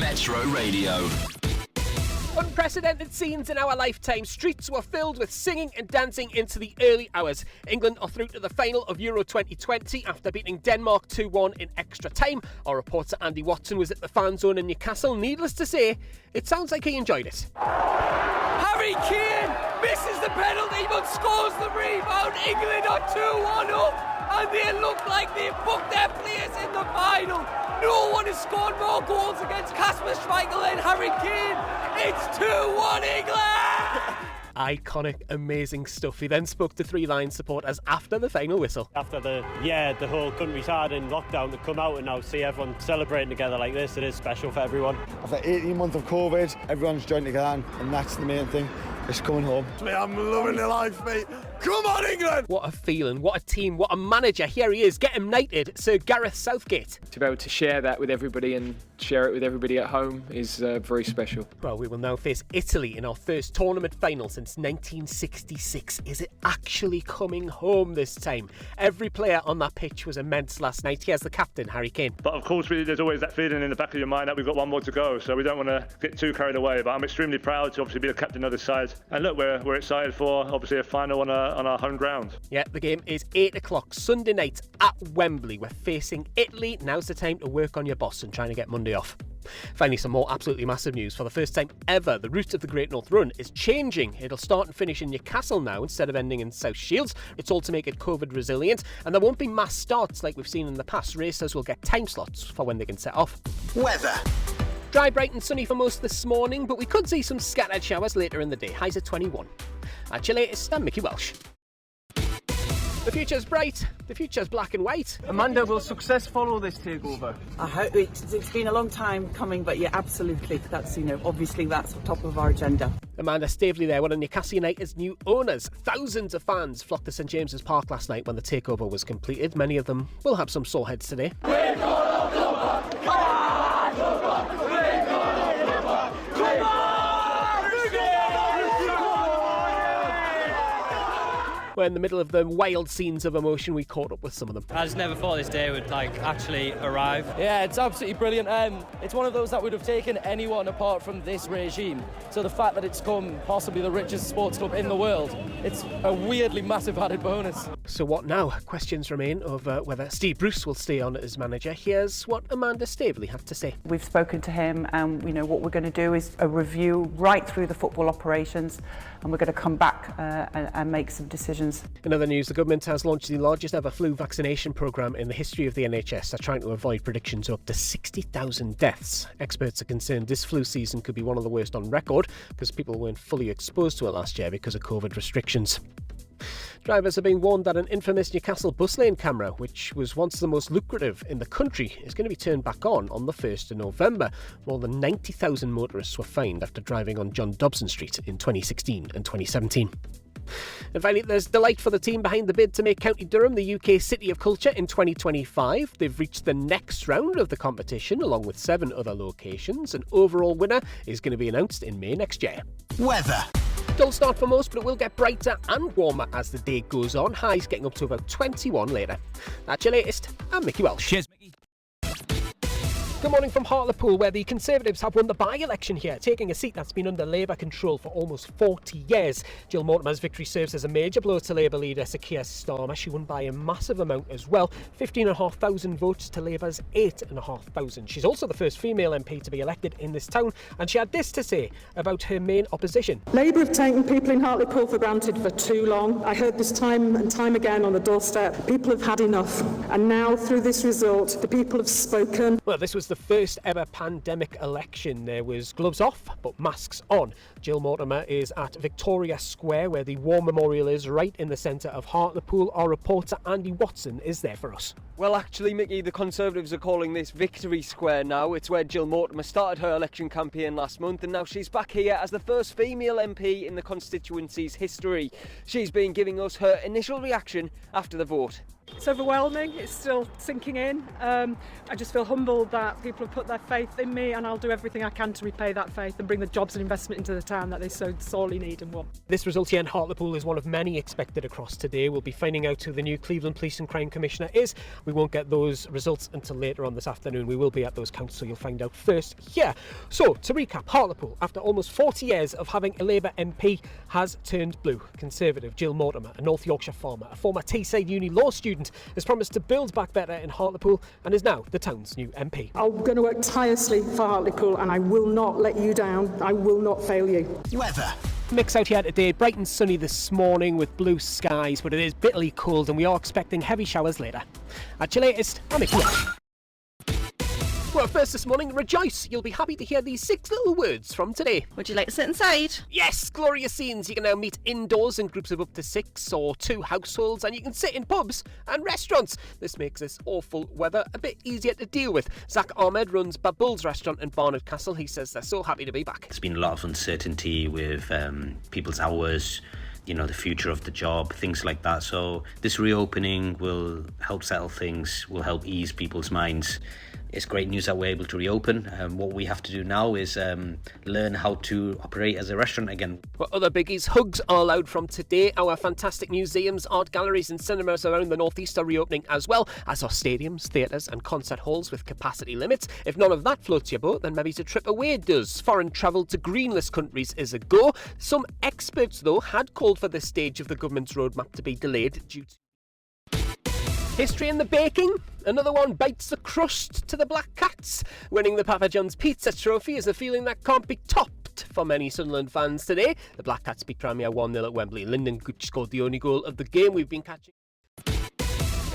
Metro Radio. Unprecedented scenes in our lifetime. Streets were filled with singing and dancing into the early hours. England are through to the final of Euro 2020 after beating Denmark 2-1 in extra time. Our reporter Andy Watson was at the fan zone in Newcastle. Needless to say, it sounds like he enjoyed it. Harry Kane misses the penalty but scores the rebound. England are 2-1 up and they look like they've booked their place in the final. No one has scored more goals against Kasper Schmeichel than Harry Kane. It's 2-1 England! Iconic, amazing stuff. He then spoke to Three Lions supporters after the final whistle. After the whole country's had in lockdown, to come out and now see everyone celebrating together like this, it is special for everyone. After 18 months of COVID, everyone's joined together and that's the main thing. It's coming home. I'm loving the life, mate. Come on, England! What a feeling, what a team, what a manager. Here he is, get him knighted, Sir Gareth Southgate. To be able to share that with everybody and share it with everybody at home is very special. Well, we will now face Italy in our first tournament final since 1966. Is it actually coming home this time? Every player on that pitch was immense last night. Here's the captain, Harry Kane. But of course, there's always that feeling in the back of your mind that we've got one more to go, so we don't want to get too carried away. But I'm extremely proud to obviously be the captain of this side. And look, we're excited for obviously a final on our home ground. Yeah, the game is 8 o'clock Sunday night at Wembley. We're facing Italy. Now's the time to work on your boss and trying to get Monday off. Finally, some more absolutely massive news. For the first time ever, the route of the Great North Run is changing. It'll start and finish in Newcastle now instead of ending in South Shields. It's all to make it COVID resilient, and there won't be mass starts like we've seen in the past. Racers will get time slots for when they can set off. Weather. Dry, bright and sunny for most this morning, but we could see some scattered showers later in the day. Highs at 21. At your latest, I'm Micky Welch. The future's bright, the future's black and white. Amanda, will success follow this takeover? I hope it's been a long time coming, but yeah, absolutely. That's, obviously that's top of our agenda. Amanda Staveley there, one of Newcastle United's new owners. Thousands of fans flocked to St James's Park last night when the takeover was completed. Many of them will have some sore heads today. We're gonna come on! Come on! Come on! We're gonna come on! Come on! We're in the middle of the wild scenes of emotion. We caught up with some of them. I just never thought this day would actually arrive. Yeah, it's absolutely brilliant. It's one of those that would have taken anyone apart from this regime. So the fact that it's come possibly the richest sports club in the world, it's a weirdly massive added bonus. So what now? Questions remain over whether Steve Bruce will stay on as manager. Here's what Amanda Staveley had to say. We've spoken to him and what we're going to do is a review right through the football operations, and we're going to come back and make some decisions. In other news, the government has launched the largest ever flu vaccination programme in the history of the NHS. They're trying to avoid predictions of up to 60,000 deaths. Experts are concerned this flu season could be one of the worst on record because people weren't fully exposed to it last year because of COVID restrictions. Drivers are being warned that an infamous Newcastle bus lane camera, which was once the most lucrative in the country, is going to be turned back on the 1st of November. More than 90,000 motorists were fined after driving on John Dobson Street in 2016 and 2017. And finally, there's delight for the team behind the bid to make County Durham the UK City of Culture in 2025. They've reached the next round of the competition along with 7 other locations. An overall winner is going to be announced in May next year. Weather. Dull start for most, but it will get brighter and warmer as the day goes on. Highs getting up to about 21 later. That's your latest. I'm Micky Welch. Cheers, Micky. Good morning from Hartlepool, where the Conservatives have won the by-election here, taking a seat that's been under Labour control for almost 40 years. Jill Mortimer's victory serves as a major blow to Labour leader Sir Keir Starmer. She won by a massive amount as well, 15,500 votes to Labour's 8,500. She's also the first female MP to be elected in this town, and she had this to say about her main opposition. Labour have taken people in Hartlepool for granted for too long. I heard this time and time again on the doorstep. People have had enough, and now through this result, the people have spoken. Well, this was the first ever pandemic election. There was gloves off, but masks on. Jill Mortimer is at Victoria Square, where the War Memorial is, right in the centre of Hartlepool. Our reporter Andy Watson is there for us. Well, actually, Micky, the Conservatives are calling this Victory Square now. It's where Jill Mortimer started her election campaign last month, and now she's back here as the first female MP in the constituency's history. She's been giving us her initial reaction after the vote. It's overwhelming, it's still sinking in. I just feel humbled that people have put their faith in me, and I'll do everything I can to repay that faith and bring the jobs and investment into the town that they so sorely need and want. This result here in Hartlepool is one of many expected across today. We'll be finding out who the new Cleveland Police and Crime Commissioner is. We won't get those results until later on this afternoon. We will be at those counts, so you'll find out first here. So, to recap, Hartlepool, after almost 40 years of having a Labour MP, has turned blue. Conservative Jill Mortimer, a North Yorkshire farmer, a former Tayside Uni law student, has promised to build back better in Hartlepool and is now the town's new MP. I'm going to work tirelessly for Hartlepool, and I will not let you down. I will not fail you. Weather. Mix out here today, bright and sunny this morning with blue skies, but it is bitterly cold and we are expecting heavy showers later. At your latest, I'm Micky. Well, first this morning, rejoice. You'll be happy to hear these 6 little words from today. Would you like to sit inside? Yes, glorious scenes. You can now meet indoors in groups of up to 6 or 2 households, and you can sit in pubs and restaurants. This makes this awful weather a bit easier to deal with. Zach Ahmed runs Babul's restaurant in Barnard Castle. He says they're so happy to be back. There's been a lot of uncertainty with people's hours, you know, the future of the job, things like that. So this reopening will help settle things, will help ease people's minds. It's great news that we're able to reopen. What we have to do now is learn how to operate as a restaurant again. For other biggies, hugs are allowed from today. Our fantastic museums, art galleries and cinemas around the northeast are reopening as well, as are stadiums, theatres and concert halls with capacity limits. If none of that floats your boat, then maybe a trip away does. Foreign travel to greenless countries is a go. Some experts, though, had called for this stage of the government's roadmap to be delayed due to history in the baking. Another one bites the crust to the Black Cats. Winning the Papa John's Pizza Trophy is a feeling that can't be topped for many Sunderland fans today. The Black Cats beat Tranmere 1-0 at Wembley. Lyndon Gooch scored the only goal of the game. We've been catching.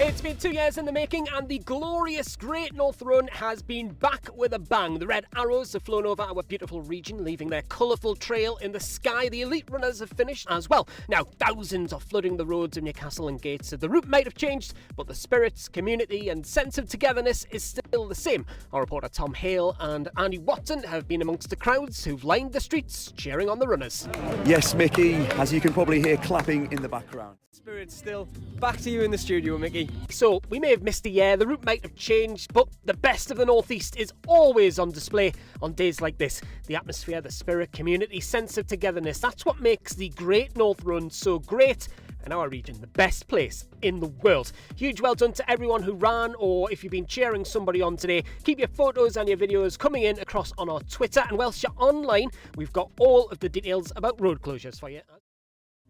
It's been 2 years in the making, and the glorious Great North Run has been back with a bang. The red arrows have flown over our beautiful region, leaving their colourful trail in the sky. The elite runners have finished as well. Now, thousands are flooding the roads of Newcastle and Gates. The route might have changed, but the spirits, community and sense of togetherness is still the same. Our reporter Tom Hale and Andy Watson have been amongst the crowds who've lined the streets cheering on the runners. Yes, Micky, as you can probably hear clapping in the background. Spirit's still. Back to you in the studio, Micky. So, we may have missed a year, the route might have changed, but the best of the Northeast is always on display on days like this. The atmosphere, the spirit, community, sense of togetherness, that's what makes the Great North Run so great. And our region, the best place in the world. Huge well done to everyone who ran, or if you've been cheering somebody on today, keep your photos and your videos coming in across on our Twitter. And whilst you're online, we've got all of the details about road closures for you.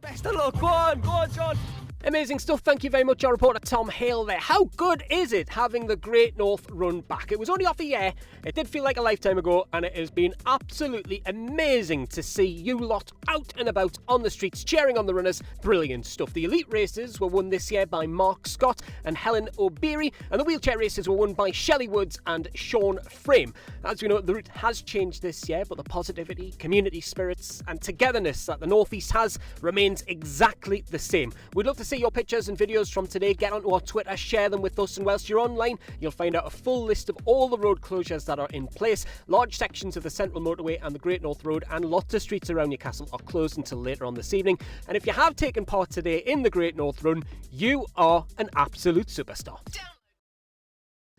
Best of luck. Go on, John. Amazing stuff. Thank you very much, our reporter Tom Hale there. How good is it having the Great North Run back? It was only off a year. It did feel like a lifetime ago, and it has been absolutely amazing to see you lot out and about on the streets cheering on the runners. Brilliant stuff. The elite races were won this year by Mark Scott and Helen O'Beary, and the wheelchair races were won by Shelley Woods and Sean Frame. As we know, the route has changed this year, but the positivity, community spirits and togetherness that the Northeast has remains exactly the same. We'd love to see your pictures and videos from today. Get onto our Twitter, share them with us, and whilst you're online, you'll find out a full list of all the road closures that are in place. Large sections of the Central Motorway and the Great North Road and lots of streets around Newcastle are closed until later on this evening. And if you have taken part today in the Great North Run, you are an absolute superstar.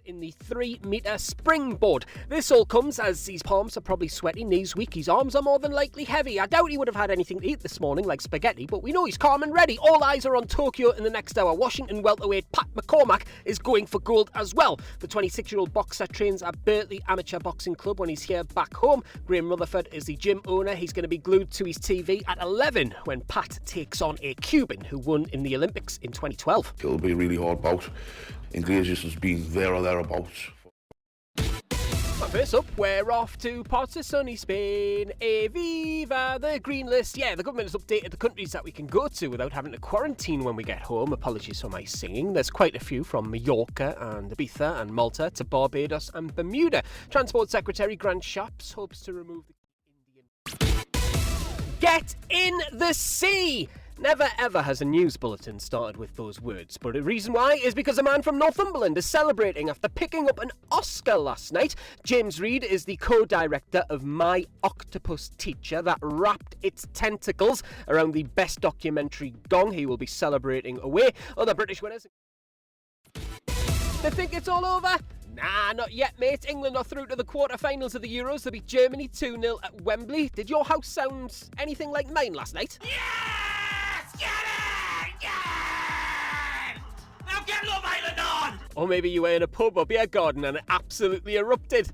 In the 3-metre springboard. This all comes as his palms are probably sweaty, knees weak, his arms are more than likely heavy. I doubt he would have had anything to eat this morning like spaghetti, but we know he's calm and ready. All eyes are on Tokyo in the next hour. Washington welterweight Pat McCormack is going for gold as well. The 26-year-old boxer trains at Burtley Amateur Boxing Club when he's here back home. Graham Rutherford is the gym owner. He's going to be glued to his TV at 11 when Pat takes on a Cuban who won in the Olympics in 2012. It'll be a really hard bout. Ingredients has been there or thereabouts. First up, we're off to parts of sunny Spain. Viva the green list. Yeah, the government has updated the countries that we can go to without having to quarantine when we get home. Apologies for my singing. There's quite a few, from Mallorca and Ibiza and Malta to Barbados and Bermuda. Transport Secretary Grant Shapps hopes to remove the Indian. Get in the sea! Never ever has a news bulletin started with those words, but the reason why is because a man from Northumberland is celebrating after picking up an Oscar last night. James Reid is the co-director of My Octopus Teacher that wrapped its tentacles around the Best Documentary gong. He will be celebrating away. Other British winners They think it's all over? Nah, not yet, mate. England are through to the quarter-finals of the Euros. They beat Germany 2-0 at Wembley. Did your house sound anything like mine last night? Yes! Get it! Yes! Now get Love Island on! Or maybe you were in a pub or beer garden and it absolutely erupted.